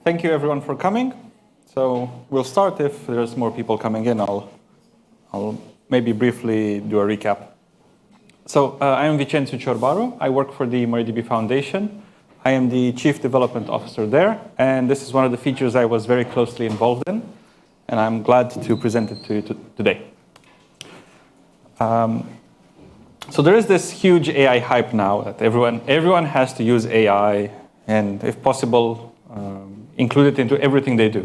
thank you everyone for coming. So we'll start. If there's more people coming in, I'll maybe briefly do a recap. So I am Vincenzo Ciorbaro. I work for the MariaDB Foundation. I am the Chief Development Officer there, and this is one of the features I was very closely involved in, and I'm glad to present it to you today. So there is this huge AI hype now that everyone has to use AI, and if possible, include it into everything they do.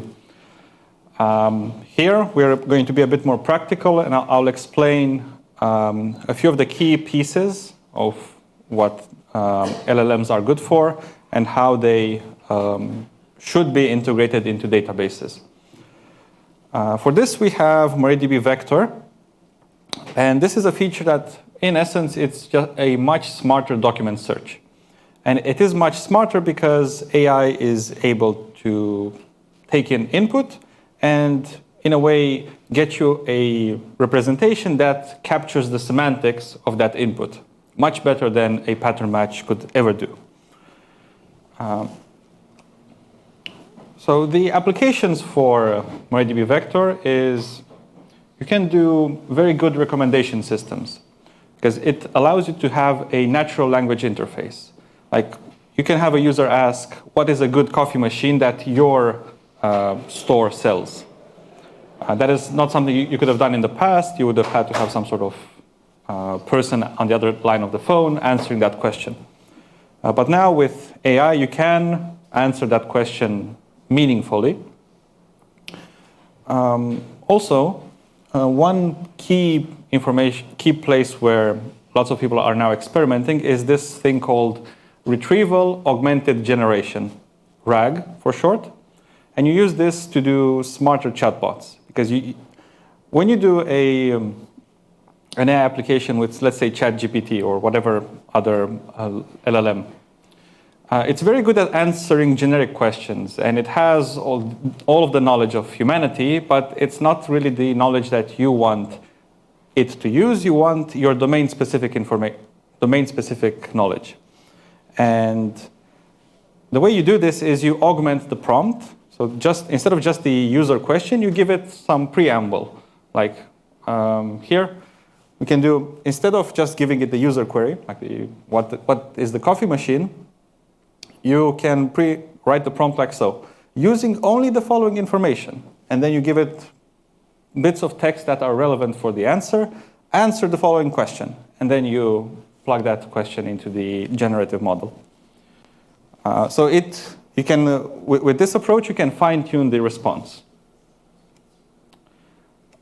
Here, we're going to be a bit more practical, and I'll explain a few of the key pieces of what LLMs are good for and how they should be integrated into databases. For this, we have MariaDB Vector, and this is a feature that, in essence, it's just a much smarter document search. And it is much smarter because AI is able to take in input and, in a way, get you a representation that captures the semantics of that input, much better than a pattern match could ever do. So the applications for MariaDB Vector is you can do very good recommendation systems because it allows you to have a natural language interface. Like, you can have a user ask, what is a good coffee machine that your store sells? That is not something you could have done in the past. You would have had to have some sort of person on the other line of the phone answering that question. But now with AI, you can answer that question meaningfully. Also, one key place where lots of people are now experimenting is this thing called Retrieval Augmented Generation, RAG for short. And you use this to do smarter chatbots. Because when you do an AI application with, let's say, ChatGPT or whatever other LLM, it's very good at answering generic questions. And it has all of the knowledge of humanity, but it's not really the knowledge that you want it to use. You want your domain-specific domain-specific knowledge. And the way you do this is you augment the prompt. So instead of just the user question, you give it some preamble. Like here, we can do, instead of just giving it the user query, like what is the coffee machine, you can write the prompt like so, using only the following information. And then you give it bits of text that are relevant for the answer the following question. And then you plug that question into the generative model. So you can, with this approach, you can fine-tune the response.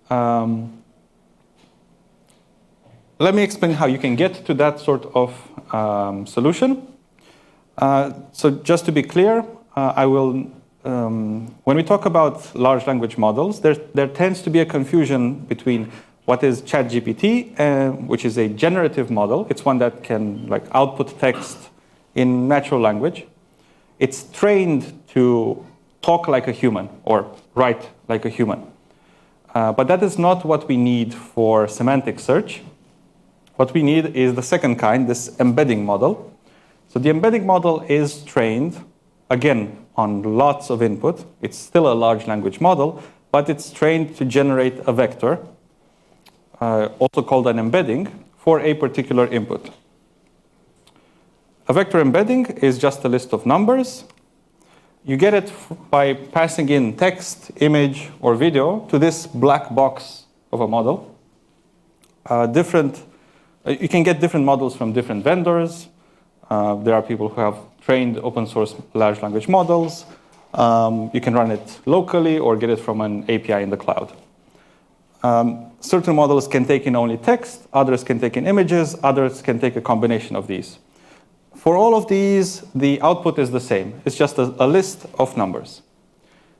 Let me explain how you can get to that sort of solution. So just to be clear, when we talk about large language models, there tends to be a confusion between what is ChatGPT, which is a generative model. It's one that can output text in natural language. It's trained to talk like a human or write like a human. But that is not what we need for semantic search. What we need is the second kind, this embedding model. So the embedding model is trained, again, on lots of input. It's still a large language model, but it's trained to generate a vector, also called an embedding, for a particular input. A vector embedding is just a list of numbers. You get it by passing in text, image, or video to this black box of a model. You can get different models from different vendors. There are people who have trained open source large language models. You can run it locally or get it from an API in the cloud. Certain models can take in only text, others can take in images, others can take a combination of these. For all of these, the output is the same. It's just a list of numbers.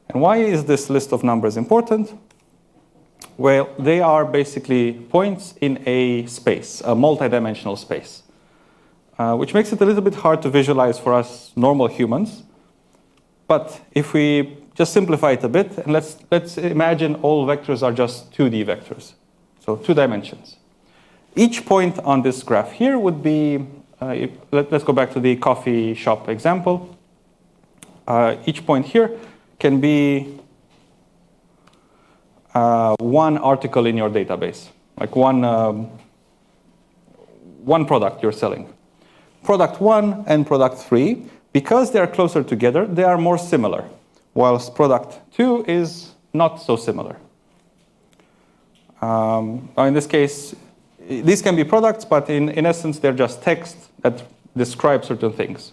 And why is this list of numbers important? Well, they are basically points in a space, a multidimensional space, which makes it a little bit hard to visualize for us normal humans. But if we just simplify it a bit, and let's imagine all vectors are just 2D vectors, so 2 dimensions. Each point on this graph here would be, let's go back to the coffee shop example. each point here can be one article in your database, like one product you're selling. Product 1 and product 3, because they are closer together, they are more similar, whilst product 2 is not so similar. In this case, these can be products, but in essence, they're just text that describe certain things.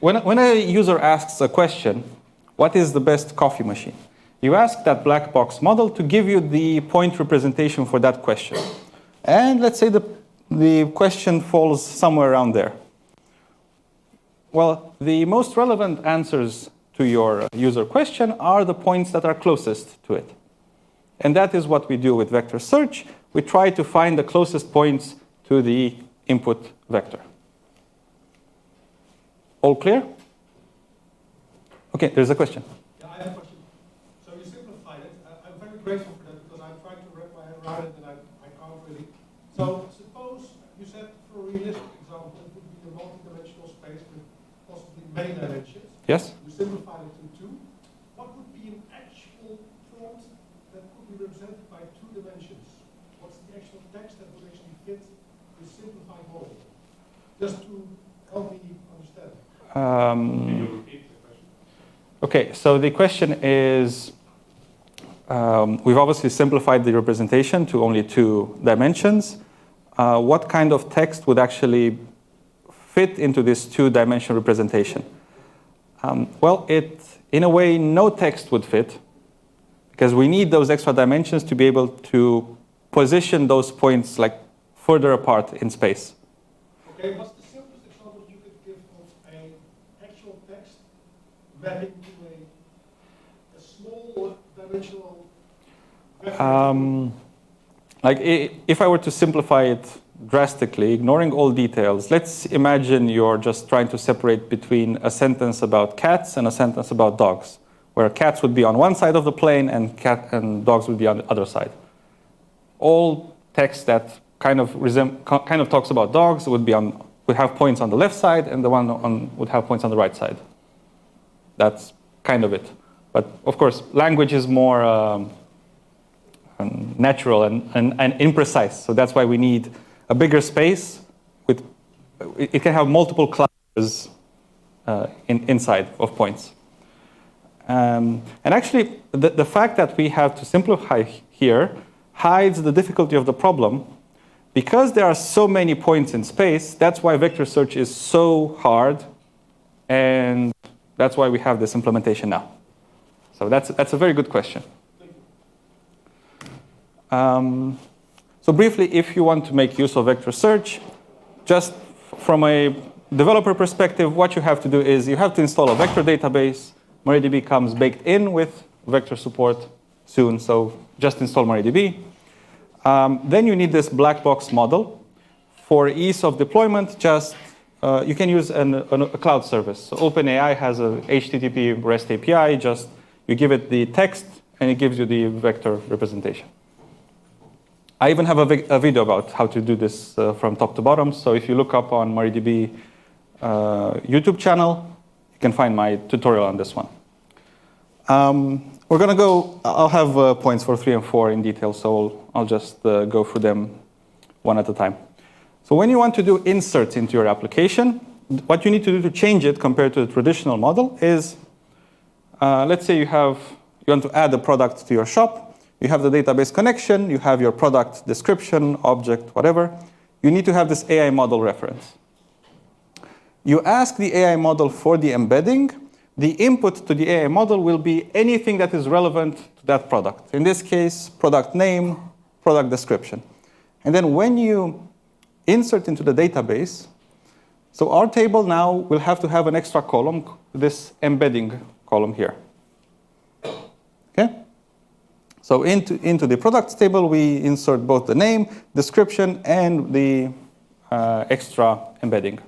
When a user asks a question, what is the best coffee machine? You ask that black box model to give you the point representation for that question. And let's say the question falls somewhere around there. Well, the most relevant answers to your user question are the points that are closest to it. And that is what we do with vector search. We try to find the closest points to the input vector. All clear? Okay, there's a question. Yeah, I have a question. So you simplified it. I'm very grateful for that because I'm trying to wrap my head around it and I can't really. So suppose you said for a realistic example, it would be a multi-dimensional space with possibly many dimensions. Yes? You simplified it to 2. What would be an actual prompt that could be represented by 2 dimensions? What's the actual text that would actually fit the simplified model? Just to help me understand. Can you repeat the question? Okay, so the question is, we've obviously simplified the representation to only 2 dimensions. What kind of text would actually fit into this 2-dimensional representation? Well, in a way, no text would fit, because we need those extra dimensions to be able to position those points like further apart in space. Okay, what's the simplest example you could give of an actual text mapping to a small dimensional vector? Like if I were to simplify it drastically, ignoring all details, let's imagine you're just trying to separate between a sentence about cats and a sentence about dogs, where cats would be on one side of the plane and dogs would be on the other side. All text that kind of talks about dogs would have points on the left side, and the one would have points on the right side. That's kind of it. But of course, language is more natural and imprecise. So that's why we need a bigger space. It can have multiple classes inside of points. And actually, the fact that we have to simplify here hides the difficulty of the problem. Because there are so many points in space, that's why vector search is so hard, and that's why we have this implementation now. So that's a very good question. So briefly, if you want to make use of vector search, just from a developer perspective, what you have to do is you have to install a vector database. MariaDB comes baked in with vector support soon, so just install MariaDB. Then you need this black box model. For ease of deployment, just you can use a cloud service. So OpenAI has a HTTP REST API. Just you give it the text, and it gives you the vector representation. I even have a video about how to do this from top to bottom. So if you look up on MariaDB YouTube channel, you can find my tutorial on this one. We're going to go, I'll have points for 3 and 4 in detail, so I'll just go through them one at a time. So when you want to do inserts into your application, what you need to do to change it compared to the traditional model is, let's say you want to add a product to your shop. You have the database connection, you have your product description, object, whatever. You need to have this AI model reference. You ask the AI model for the embedding. The input to the AI model will be anything that is relevant to that product. In this case, product name, product description. And then when you insert into the database, so our table now will have to have an extra column, this embedding column here. Okay? So into the products table, we insert both the name, description, and the extra embedding.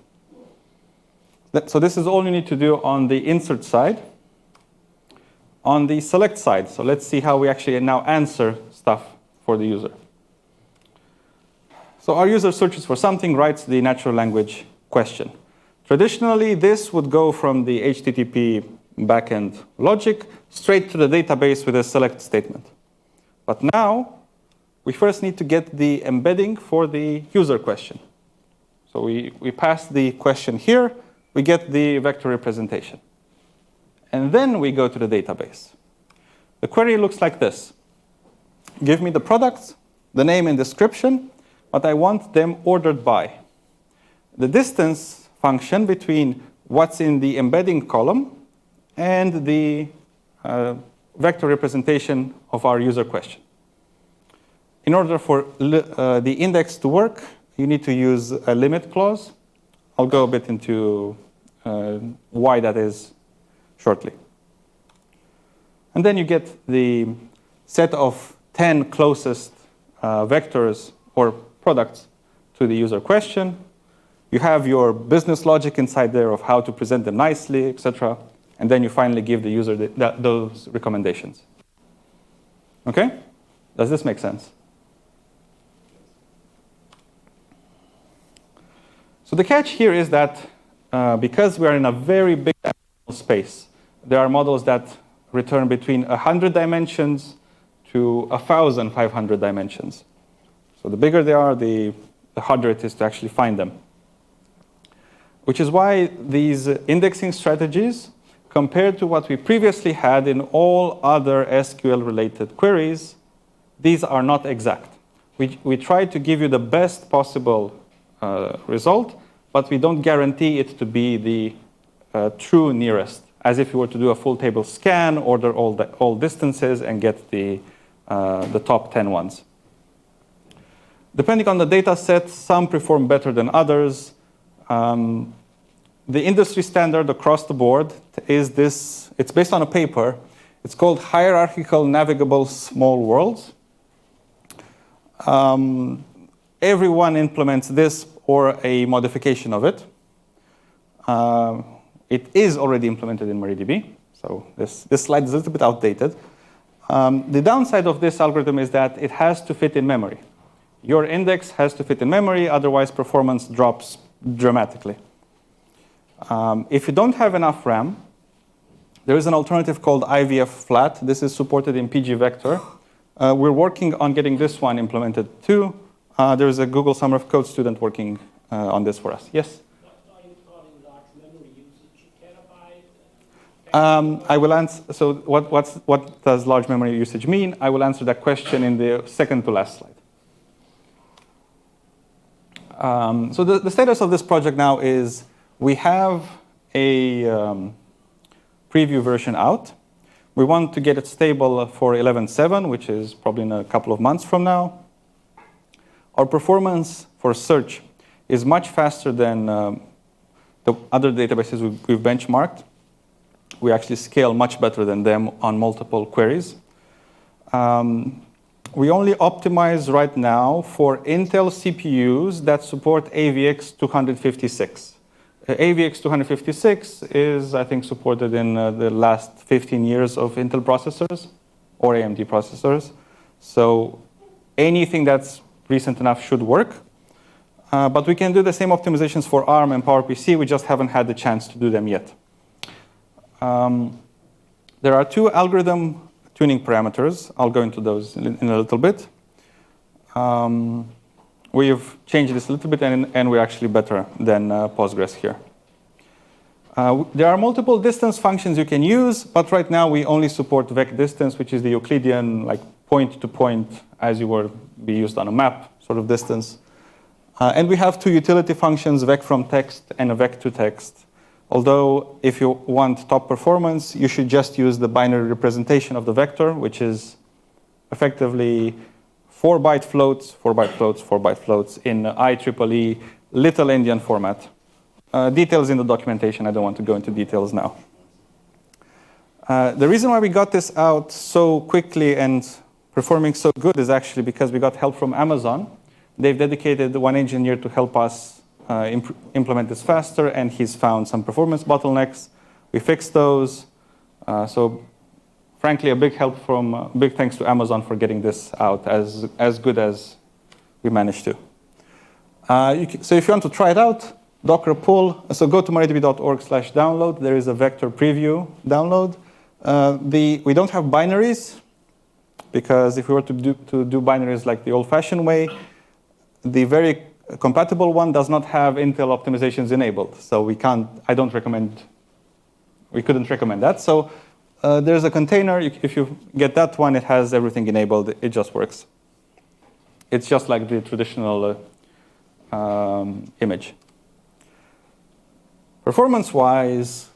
So this is all you need to do on the insert side. On the select side, so let's see how we actually now answer stuff for the user. So our user searches for something, writes the natural language question. Traditionally, this would go from the HTTP backend logic straight to the database with a select statement. But now, we first need to get the embedding for the user question. So we pass the question here, we get the vector representation. And then we go to the database. The query looks like this. Give me the products, the name and description, but I want them ordered by. The distance function between what's in the embedding column and the vector representation of our user question. In order for the index to work, you need to use a limit clause. I'll go a bit into why that is shortly. And then you get the set of 10 closest vectors or products to the user question. You have your business logic inside there of how to present them nicely, etc. And then you finally give the user those recommendations. Okay? Does this make sense? So the catch here is that because we are in a very big space, there are models that return between 100 dimensions to 1,500 dimensions. So the bigger they are, the harder it is to actually find them. Which is why these indexing strategies, compared to what we previously had in all other SQL-related queries, these are not exact. We try to give you the best possible result, but we don't guarantee it to be the true nearest, as if you were to do a full table scan, order all distances, and get the top 10 ones. Depending on the data set, some perform better than others. The industry standard across the board is this. It's based on a paper. It's called Hierarchical Navigable Small Worlds. Everyone implements this or a modification of it. It is already implemented in MariaDB, so this slide is a little bit outdated. The downside of this algorithm is that it has to fit in memory. Your index has to fit in memory, otherwise performance drops dramatically. If you don't have enough RAM, there is an alternative called IVF flat. This is supported in PG Vector. We're working on getting this one implemented too. There is a Google Summer of Code student working on this for us. Yes? What are you calling large memory usage? Terabyte? I will answer. So what does large memory usage mean? I will answer that question in the second to last slide. So the status of this project now is we have a preview version out. We want to get it stable for 11.7, which is probably in a couple of months from now. Our performance for search is much faster than the other databases we've benchmarked. We actually scale much better than them on multiple queries. We only optimize right now for Intel CPUs that support AVX 256. AVX 256 is, I think, supported in the last 15 years of Intel processors or AMD processors. So anything that's recent enough should work. But we can do the same optimizations for ARM and PowerPC. We just haven't had the chance to do them yet. There are two algorithm tuning parameters. I'll go into those in a little bit. We've changed this a little bit, and we're actually better than Postgres here. There are multiple distance functions you can use, but right now we only support vec distance, which is the Euclidean, like point to point, as you were be used on a map sort of distance. And we have two utility functions, vec from text and a vec to text. Although if you want top performance, you should just use the binary representation of the vector, which is effectively 4-byte floats, 4-byte floats, 4-byte floats in IEEE Little Endian format. Details in the documentation. I don't want to go into details now. The reason why we got this out so quickly and performing so good is actually because we got help from Amazon. They've dedicated one engineer to help us implement this faster, and he's found some performance bottlenecks. We fixed those. So frankly, a big thanks to Amazon for getting this out as good as we managed to. So if you want to try it out, Docker pull. So go to mariadb.org/download. There is a vector preview download. We don't have binaries, because if we were to do binaries like the old-fashioned way, the very compatible one does not have Intel optimizations enabled. So we couldn't recommend that. So there's a container. If you get that one, it has everything enabled. It just works. It's just like the traditional image. Performance-wise,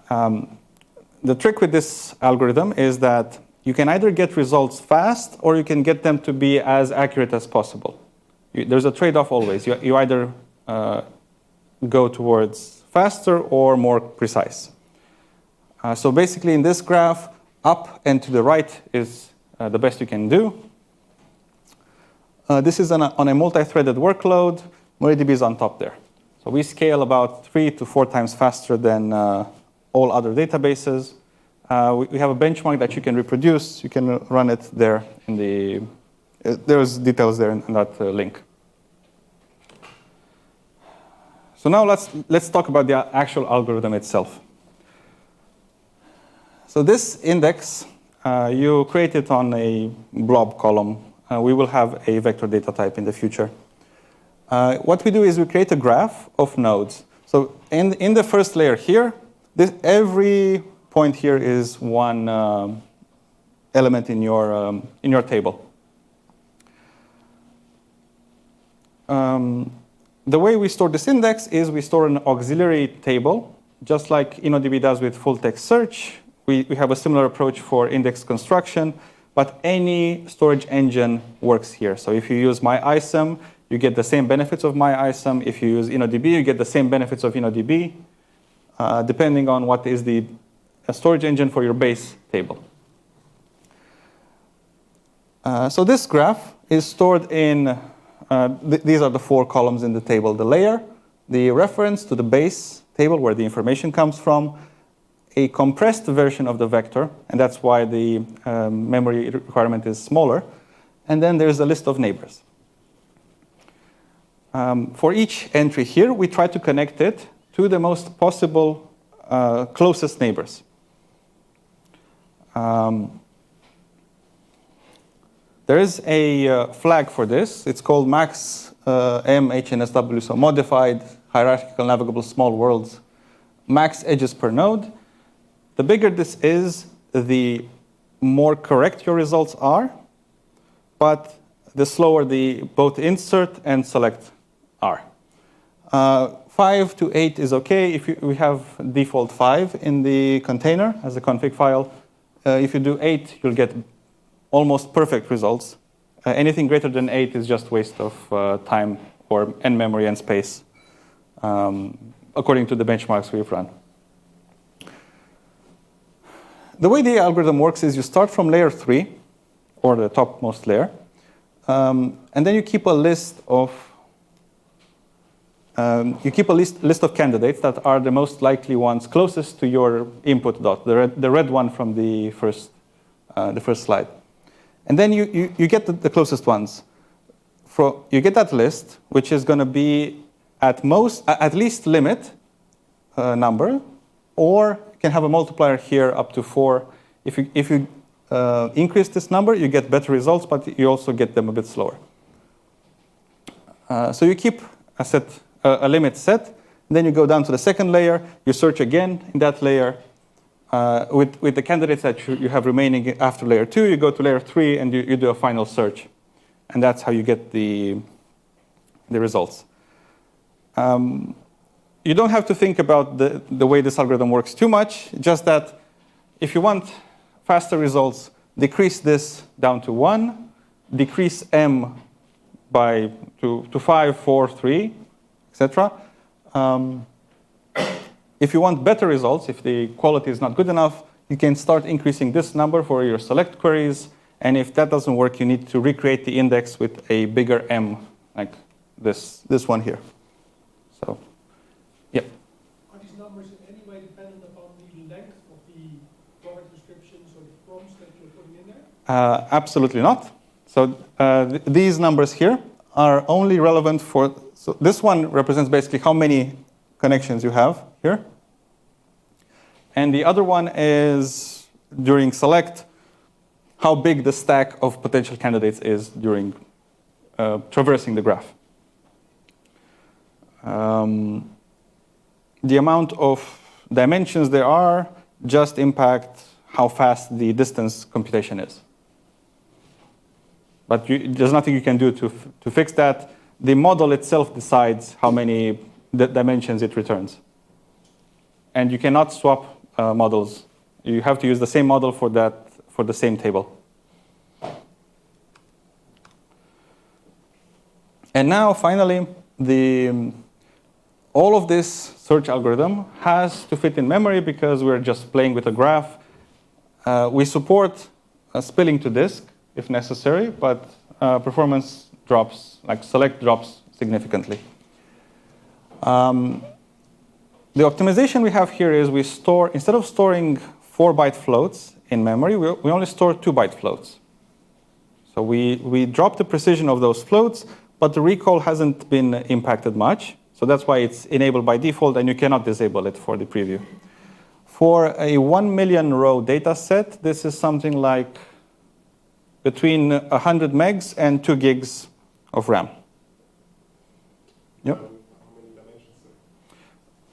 the trick with this algorithm is that you can either get results fast or you can get them to be as accurate as possible. There's a trade-off always. You either go towards faster or more precise. So basically in this graph, up and to the right is the best you can do. This is on a multi-threaded workload. MariaDB is on top there. So we scale about 3 to 4 times faster than all other databases. We have a benchmark that you can reproduce. You can run it there in the. There's details there in that link. So now let's talk about the actual algorithm itself. So this index, you create it on a blob column. We will have a vector data type in the future. What we do is we create a graph of nodes. So in the first layer here, every point here is one element in your table. The way we store this index is we store an auxiliary table, just like InnoDB does with full text search. We have a similar approach for index construction, but any storage engine works here. So if you use MyISAM, you get the same benefits of MyISAM. If you use InnoDB, you get the same benefits of InnoDB, depending on what is the storage engine for your base table. So this graph is stored in, these are the 4 columns in the table. The layer, the reference to the base table where the information comes from, a compressed version of the vector, and that's why the memory requirement is smaller, and then there's a list of neighbors. For each entry here, we try to connect it to the most possible closest neighbors. There is a flag for this. It's called max HNSW, so modified hierarchical navigable small worlds, max edges per node. The bigger this is, the more correct your results are, but the slower the both insert and select are. 5 to 8 is okay. If we have default 5 in the container as a config file, if you do 8, you'll get almost perfect results. Anything greater than 8 is just waste of time and memory and space, according to the benchmarks we've run. The way the algorithm works is you start from layer 3, or the topmost layer, and then you keep a list of list of candidates that are the most likely ones closest to your input dot, the red one from the first slide. And then you get the closest ones. You get that list, which is going to be at least limit number, or you can have a multiplier here up to 4. If you increase this number, you get better results, but you also get them a bit slower. So you keep a limit set. Then you go down to the second layer. You search again in that layer. With the candidates that you have remaining after layer 2, you go to layer 3 and you do a final search. And that's how you get the results. You don't have to think about the way this algorithm works too much, just that if you want faster results, decrease this down to 1, decrease m to 5, 4, 3, etc. If you want better results, if the quality is not good enough, you can start increasing this number for your select queries. And if that doesn't work, you need to recreate the index with a bigger m, like this one here. So, yeah. Are these numbers in any way dependent upon the length of the product descriptions or the prompts that you're putting in there? Absolutely not. So these numbers here are only relevant for So this one represents basically how many connections you have here. And the other one is during select, how big the stack of potential candidates is during traversing the graph. The amount of dimensions there are just impact how fast the distance computation is. But there's nothing you can do to fix that. The model itself decides how many dimensions it returns. And you cannot swap models. You have to use the same model for the same table. And now, finally, all of this search algorithm has to fit in memory because we're just playing with a graph. We support spilling to disk if necessary, but performance drops, like select drops significantly. The optimization we have here is we store, instead of storing 4-byte floats in memory, we only store 2-byte floats. So we drop the precision of those floats, but the recall hasn't been impacted much. So that's why it's enabled by default, and you cannot disable it for the preview. For a 1 million row data set, this is something like between 100 megs and 2 gigs of RAM. Yep.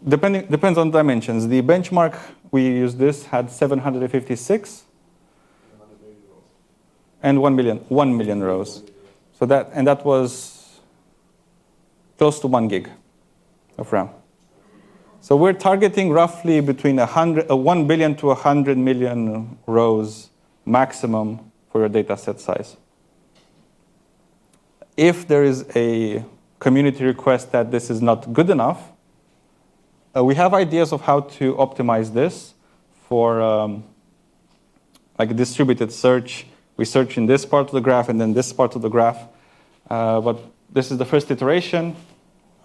Depends on dimensions. The benchmark we used this had 756 and 1 million rows. So that was close to 1 gig of RAM. So we're targeting roughly between 1 billion to 100 million rows maximum for your data set size. If there is a community request that this is not good enough, we have ideas of how to optimize this for like distributed search. We search in this part of the graph and then this part of the graph. But this is the first iteration.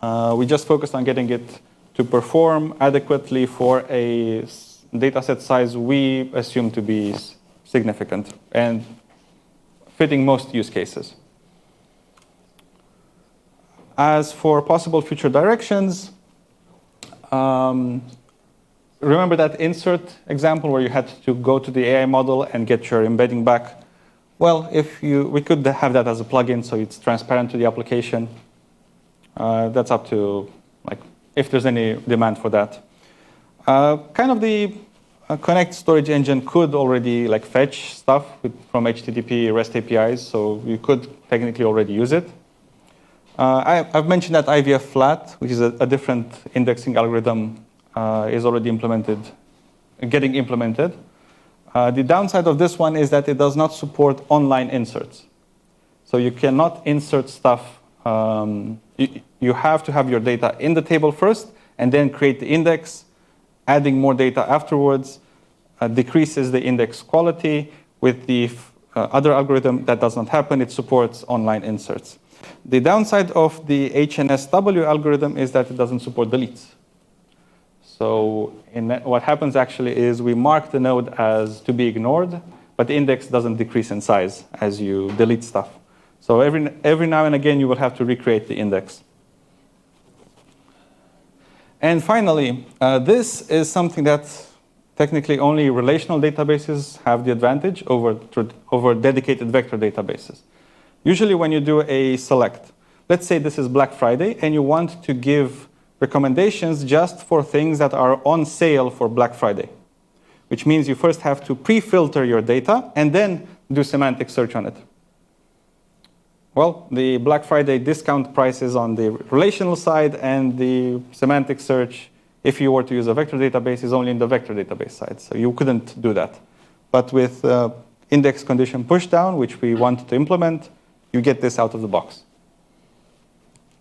We just focused on getting it to perform adequately for a data set size we assume to be significant and fitting most use cases. As for possible future directions, remember that insert example where you had to go to the AI model and get your embedding back? Well, we could have that as a plugin so it's transparent to the application. That's up to if there's any demand for that. Kind of the Connect storage engine could already fetch stuff from HTTP REST APIs, so you could technically already use it. I've mentioned that IVF flat, which is a different indexing algorithm, is already getting implemented. The downside of this one is that it does not support online inserts. So you cannot insert stuff. You have to have your data in the table first and then create the index. Adding more data afterwards decreases the index quality. With the other algorithm, that does not happen. It supports online inserts. The downside of the HNSW algorithm is that it doesn't support deletes. So what happens actually is we mark the node as to be ignored, but the index doesn't decrease in size as you delete stuff. So every now and again, you will have to recreate the index. And finally, this is something that technically only relational databases have the advantage over dedicated vector databases. Usually when you do a select, let's say this is Black Friday, and you want to give recommendations just for things that are on sale for Black Friday, which means you first have to pre-filter your data and then do semantic search on it. Well, the Black Friday discount prices on the relational side and the semantic search, if you were to use a vector database, is only in the vector database side. So you couldn't do that. But with index condition pushdown, which we want to implement, you get this out of the box.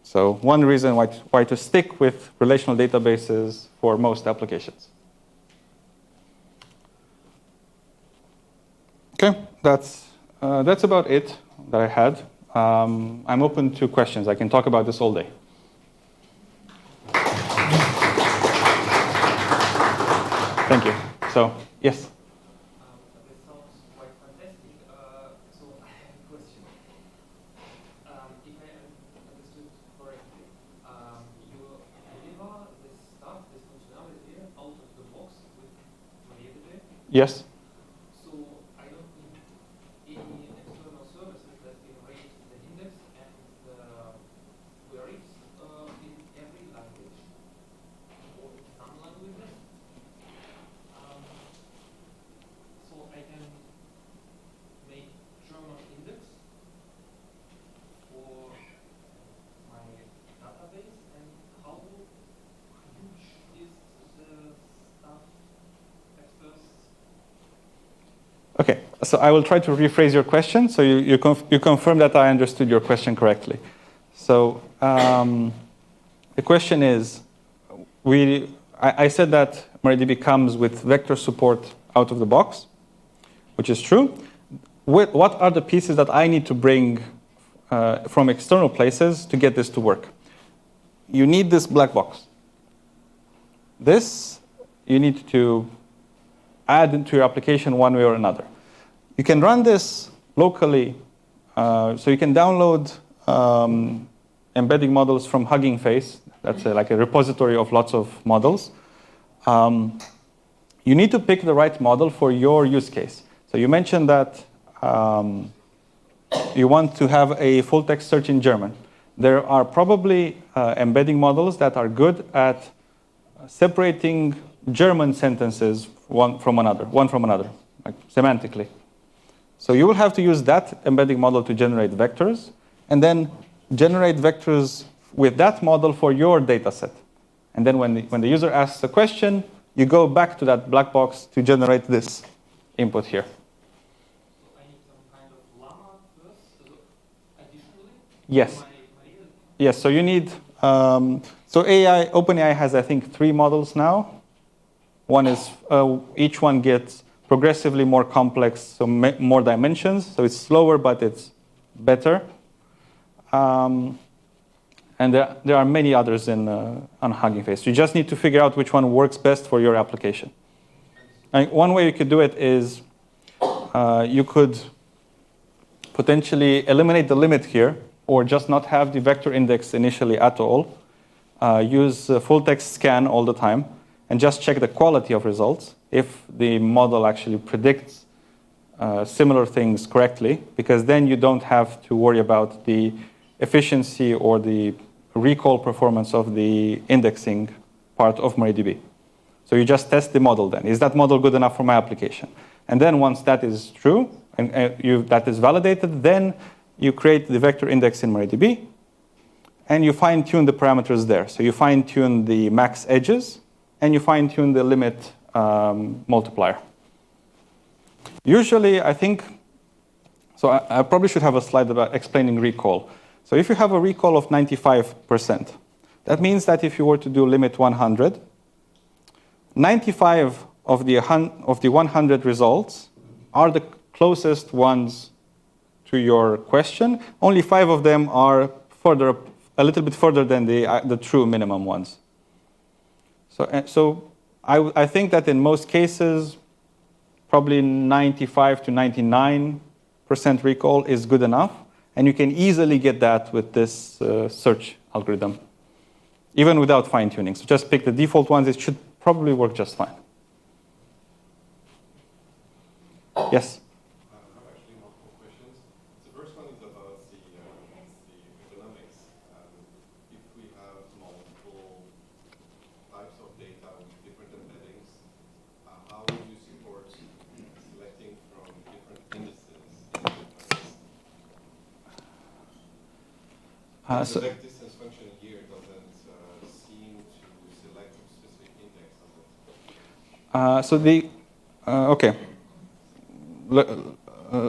So one reason why to stick with relational databases for most applications. Okay, that's about it that I had. I'm open to questions. I can talk about this all day. Thank you. So, yes? This sounds quite fantastic. So I have a question. If I understood correctly, Yes? So I don't need any external services that generate the index and the queries in every language or in some languages. So I can make German index for my database, and how huge is the stuff at first? Okay, so I will try to rephrase your question, so you confirm that I understood your question correctly. So the question is, I said that MariaDB comes with vector support out of the box, which is true. What are the pieces that I need to bring from external places to get this to work? You need this black box. This you need to add into your application one way or another. You can run this locally, so you can download embedding models from Hugging Face. That's like a repository of lots of models. You need to pick the right model for your use case. So you mentioned that you want to have a full text search in German. There are probably embedding models that are good at separating German sentences one from another, like semantically. So you will have to use that embedding model to generate vectors, and then generate vectors with that model for your data set. And then when the user asks a question, you go back to that black box to generate this input here. So I need some kind of llama first, additionally? Yes. Yes, so you need, so OpenAI has, I think, 3 models now. One is, each one gets progressively more complex, so more dimensions. So it's slower, but it's better. And there are many others on Hugging Face. You just need to figure out which one works best for your application. And one way you could do it is you could potentially eliminate the limit here, or just not have the vector index initially at all. Use full text scan all the time, and just check the quality of results if the model actually predicts similar things correctly, because then you don't have to worry about the efficiency or the recall performance of the indexing part of MariaDB. So you just test the model then. Is that model good enough for my application? And then once that is true, and that is validated, then you create the vector index in MariaDB, and you fine-tune the parameters there. So you fine-tune the max edges, and you fine-tune the limit multiplier. Usually, I think, so I probably should have a slide about explaining recall. So if you have a recall of 95%, that means that if you were to do limit 100, 95 of the 100 results are the closest ones to your question. Only 5 of them are a little bit further than the true minimum ones. So I think that in most cases, probably 95 to 99% recall is good enough. And you can easily get that with this search algorithm, even without fine-tuning. So just pick the default ones. It should probably work just fine. Yes? I have actually multiple questions. The first one is about the economics. If we have multiple types of data with different embeddings, how would you support selecting from different indices? The vec distance function here doesn't seem to select a specific index of it. Okay.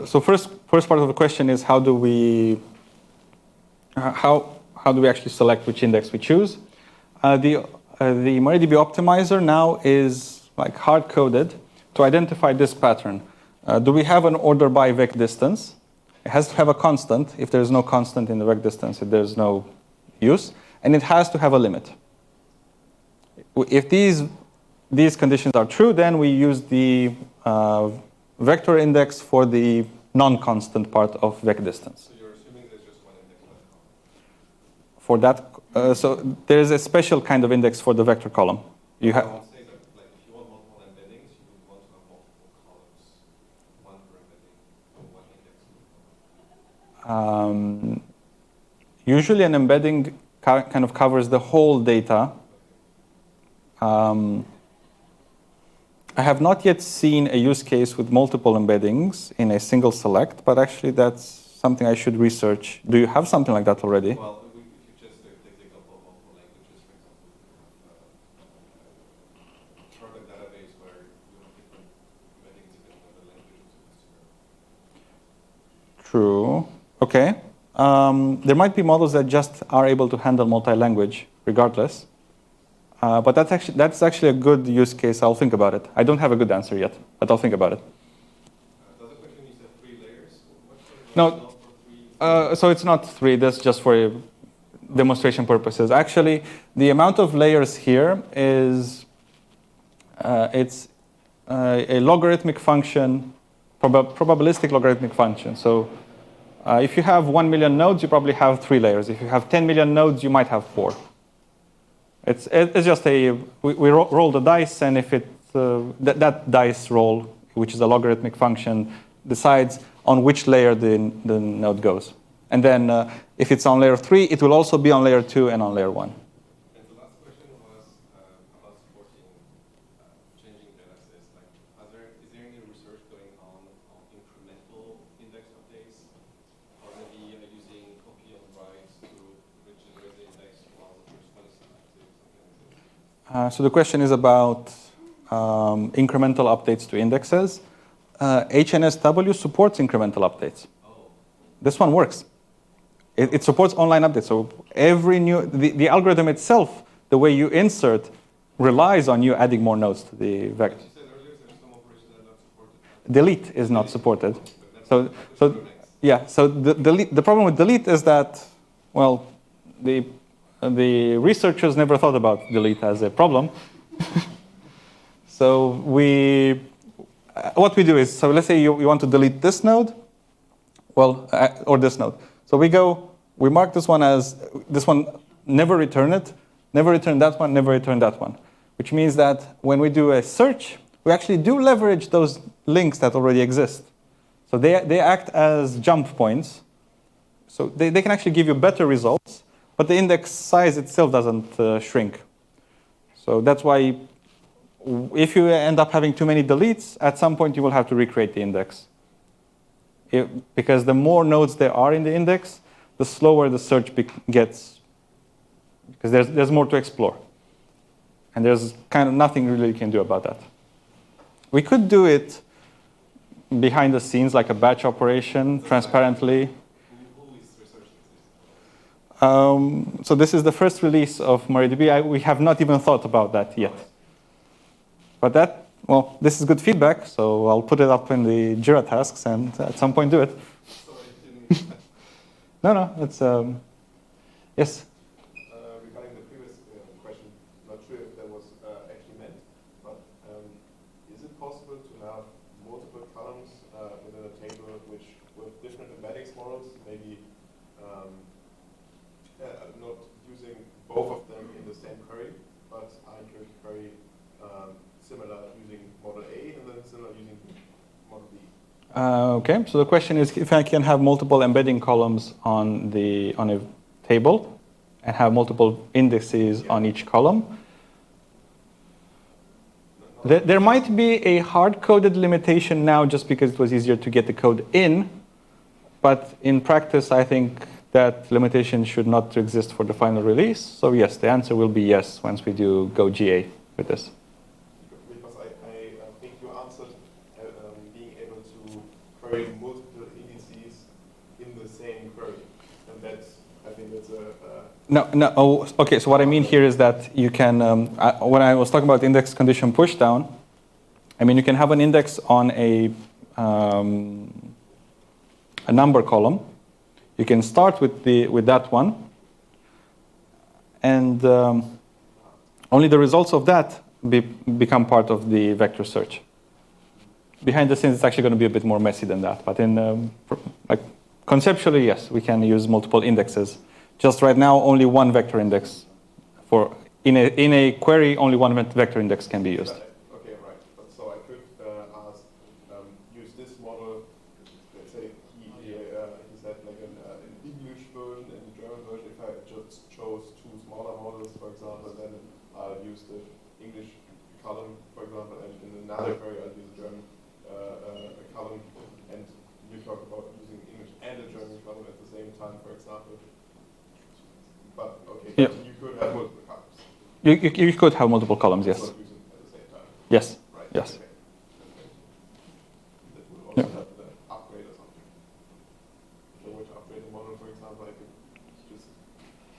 So first part of the question is how do we actually select which index we choose? The MariaDB optimizer now is like hard-coded to identify this pattern. Do we have an order by vec distance? It has to have a constant. If there's no constant in the vec distance, there's no use. And it has to have a limit. If these conditions are true, then we use the vector index for the non-constant part of vec distance. So you're assuming there's just one index left? For that, so there's a special kind of index for the vector column. You have. I would say that, like, if you want multiple embeddings, you would want to have multiple Usually an embedding kind of covers the whole data. I have not yet seen a use case with multiple embeddings in a single select, but actually that's something I should research. Do you have something like that already? Well, if you just take the example of multiple languages, for example, you have a product database where you have different embeddings depending on the language of the customer. True. Okay. There might be models that just are able to handle multi-language regardless. But that's actually a good use case. I'll think about it. I don't have a good answer yet, but I'll think about it. The other question, you said 3 layers. What's the No. rationale for 3? So it's not 3. That's just for demonstration purposes. Actually, the amount of layers here is it's a logarithmic function, probabilistic logarithmic function. So if you have 1 million nodes, you probably have 3 layers. If you have 10 million nodes, you might have 4. It's just we roll the dice, and if that dice roll, which is a logarithmic function, decides on which layer the node goes. And then if it's on layer 3, it will also be on layer 2 and on layer 1. And the last question was about supporting changing data sets. Like, is there any research going on incremental index updates, or maybe using copy on writes to regenerate the index while the first one is active, something like this? So the question is about incremental updates to indexes. HNSW supports incremental updates. Oh. This one works. It supports online updates. So every the algorithm itself, the way you insert, relies on you adding more nodes to the vector. You said earlier there's some operations that are not supported. Delete is not supported. So yeah. So the problem with delete is that, well, the researchers never thought about delete as a problem. So what we do is, so let's say you want to delete this node, well, or this node. So we mark this one as, this one, never return it, never return that one, never return that one. Which means that when we do a search, we actually do leverage those links that already exist. So they act as jump points. So they can actually give you better results, but the index size itself doesn't shrink. So that's why if you end up having too many deletes, at some point you will have to recreate the index. Because the more nodes there are in the index, the slower the search gets, because there's more to explore. And there's kind of nothing really you can do about that. We could do it behind the scenes, like a batch operation, transparently. Who is researching this? So this is the first release of MariaDB. We have not even thought about that yet. But well, this is good feedback, so I'll put it up in the Jira tasks and at some point do it. Sorry, No, it's, yes? Regarding the previous question, not sure if that was actually meant, but is it possible to have multiple columns within a table with different embeddings models, maybe not using both of them in the same query, but I could query similar using model A and then similar using model B? Okay, so the question is if I can have multiple embedding columns on a table and have multiple indexes on each column. There might be a hard-coded limitation now just because it was easier to get the code in, but in practice I think that limitation should not exist for the final release. So yes, the answer will be yes once we do go GA with this. Because I think you answered being able to query multiple indices in the same query. And I think that's No. Oh, okay, so what I mean here is that you can, when I was talking about index condition pushdown, I mean you can have an index on a number column. You can start with that one, and only the results of that become part of the vector search. Behind the scenes, it's actually going to be a bit more messy than that. But like conceptually, yes, we can use multiple indexes. Just right now, only one vector index. In a query, only one vector index can be used. Okay, right. But so I could ask, use this model. Let's say he said like use the English column, for example, and in another query I'll use a German column, and you talk about using English and a German column at the same time, for example. But okay, Yeah. you could have multiple columns. You could have multiple columns, yes. Not use them at the same time. Yes. Right. Yes. Okay. That would also have the upgrade or something. If I were to upgrade the model, for example, I could just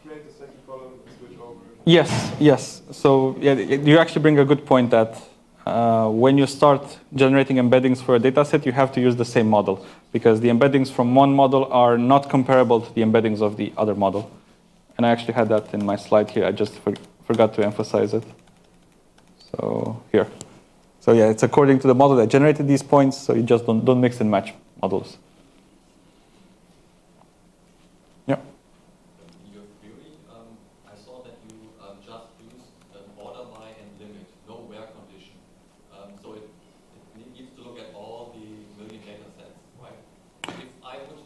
create a second column and switch over. Yes, yes. So yeah, you actually bring a good point that when you start generating embeddings for a data set, you have to use the same model because the embeddings from one model are not comparable to the embeddings of the other model. And I actually had that in my slide here. I just forgot to emphasize it. So here. So yeah, it's according to the model that generated these points, so you just don't mix and match models. Yeah. Your theory, I saw that you just used an order by and limit, no where condition. So it needs to look at all the million data sets, right? If I would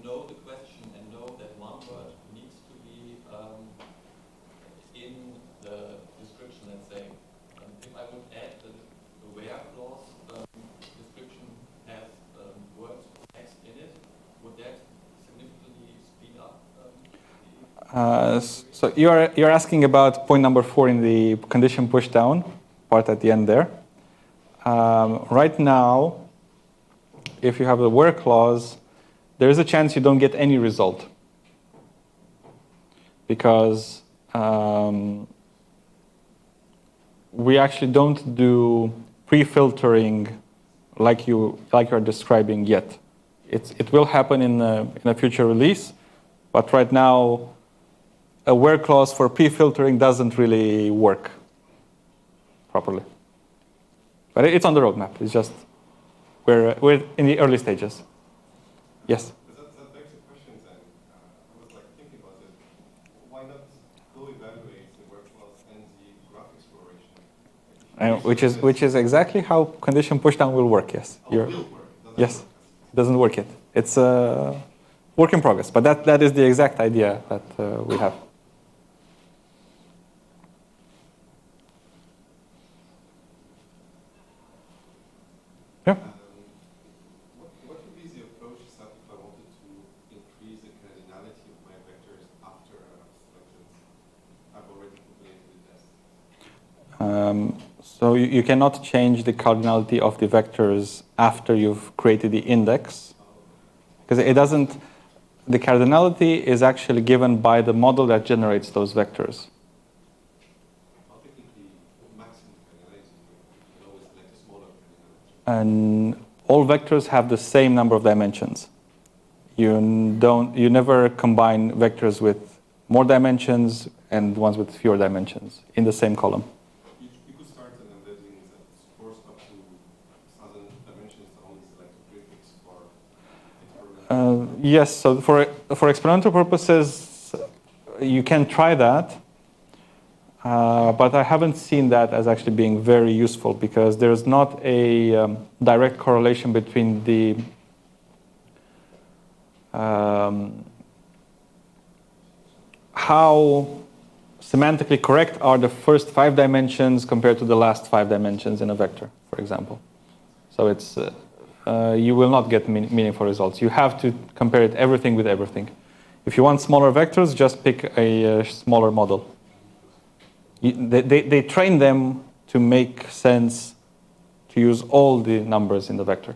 know the question and know that one word needs to be in the description, let's say, if I would add the where clause description has word text in it, would that significantly speed up So you're asking about point number 4 in the condition push down part at the end there. Right now, if you have the where clause, there is a chance you don't get any result because we actually don't do pre-filtering like you're describing yet. It will happen in a future release, but right now, a where clause for pre-filtering doesn't really work properly. But it's on the roadmap. It's just we're in the early stages. Yes. That begs the question then. I was thinking about it. Why not go evaluate the where clause and the graph exploration? Which is exactly how condition pushdown will work. Yes. It will work. Yes. It doesn't work yet. It's a work in progress, but that is the exact idea that we have. Yeah. What would be the approach if I wanted to increase the cardinality of my vectors after I've already completed the test? So you cannot change the cardinality of the vectors after you've created the index, because it doesn't. The cardinality is actually given by the model that generates those vectors. Well, technically, maximum cardinality, you can always select a smaller cardinality. And all vectors have the same number of dimensions. You never combine vectors with more dimensions and ones with fewer dimensions in the same column. You could start an embedding that supports up to 1,000 dimensions to only select a prefix for experimental. Yes, so for experimental purposes, you can try that. But I haven't seen that as actually being very useful because there's not a direct correlation between the how semantically correct are the first 5 dimensions compared to the last 5 dimensions in a vector, for example. So it's you will not get meaningful results. You have to compare it everything with everything. If you want smaller vectors, just pick a smaller model. They train them to make sense to use all the numbers in the vector.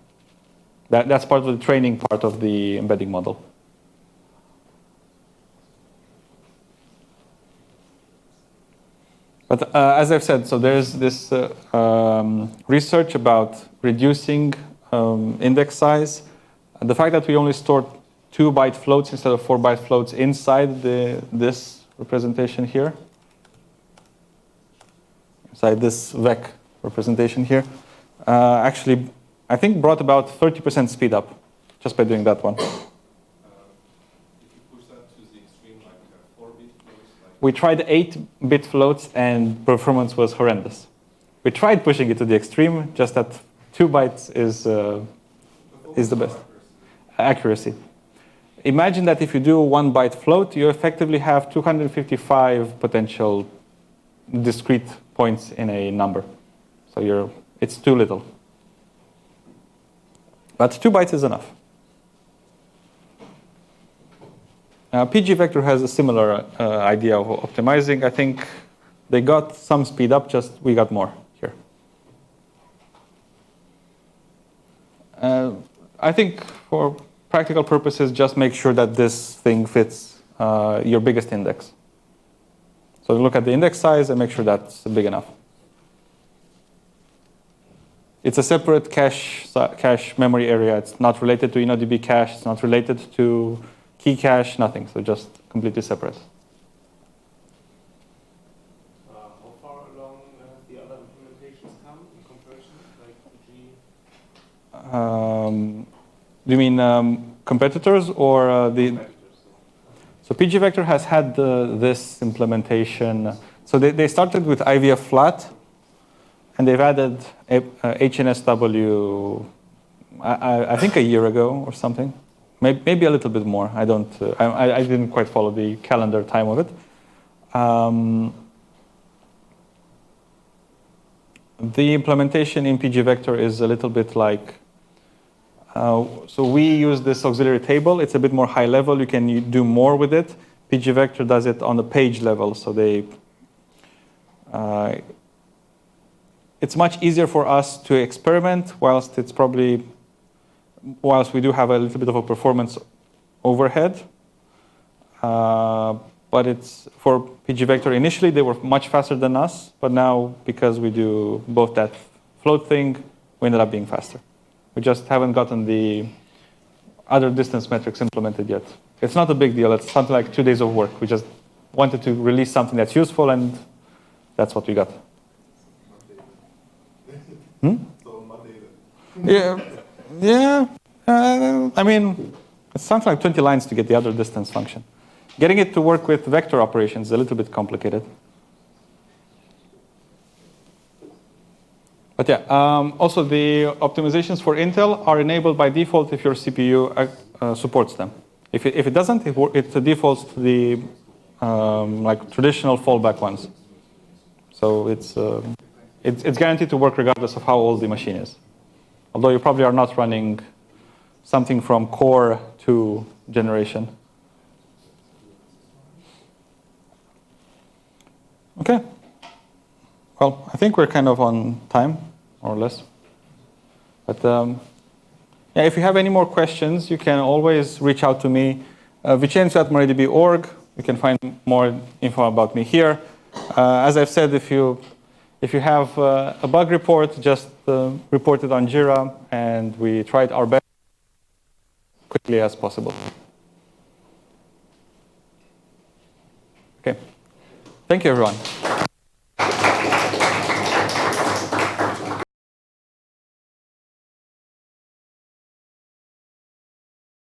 That's part of the training part of the embedding model. But as I've said, so there's this research about reducing index size. And the fact that we only store 2-byte floats instead of 4-byte floats inside this representation here, inside this VEC representation here, actually, I think brought about 30% speed up just by doing that one. If you push that to the extreme, like 4-bit floats, We tried 8-bit floats and performance was horrendous. We tried pushing it to the extreme, just that 2 bytes is the best. Accuracy. Imagine that if you do a 1-byte float, you effectively have 255 potential discrete points in a number. So it's too little. But 2 bytes is enough. PG Vector has a similar idea of optimizing. I think they got some speed up, just we got more here. I think for practical purposes, just make sure that this thing fits your biggest index. So look at the index size and make sure that's big enough. It's a separate cache memory area. It's not related to InnoDB cache. It's not related to key cache, nothing. So just completely separate. How far along the other implementations come in comparison, like PG? Do you mean competitors or the? Competitors. So PG Vector has had this implementation. So they started with IVF flat, and they've added HNSW, I think a year ago or something. Maybe a little bit more. I didn't quite follow the calendar time of it. The implementation in PG Vector is a little bit like, so we use this auxiliary table. It's a bit more high level. You can do more with it. PG Vector does it on the page level. So it's much easier for us to experiment, whilst we do have a little bit of a performance overhead. But it's for PG Vector, initially they were much faster than us, but now because we do both that float thing, we ended up being faster. We just haven't gotten the other distance metrics implemented yet. It's not a big deal. It's something like 2 days of work. We just wanted to release something that's useful, and that's what we got. So Monday then. Yeah. I mean, it's something like 20 lines to get the other distance function. Getting it to work with vector operations is a little bit complicated. But yeah, also the optimizations for Intel are enabled by default if your CPU supports them. If it doesn't, it defaults to the like traditional fallback ones. So it's guaranteed to work regardless of how old the machine is. Although you probably are not running something from Core 2 generation. Okay. Well, I think we're kind of on time, more or less. But yeah, if you have any more questions, you can always reach out to me. Vincenzo@mariadb.org. You can find more info about me here. As I've said, if you have a bug report, just report it on Jira, and we tried our best as quickly as possible. Okay. Thank you, everyone.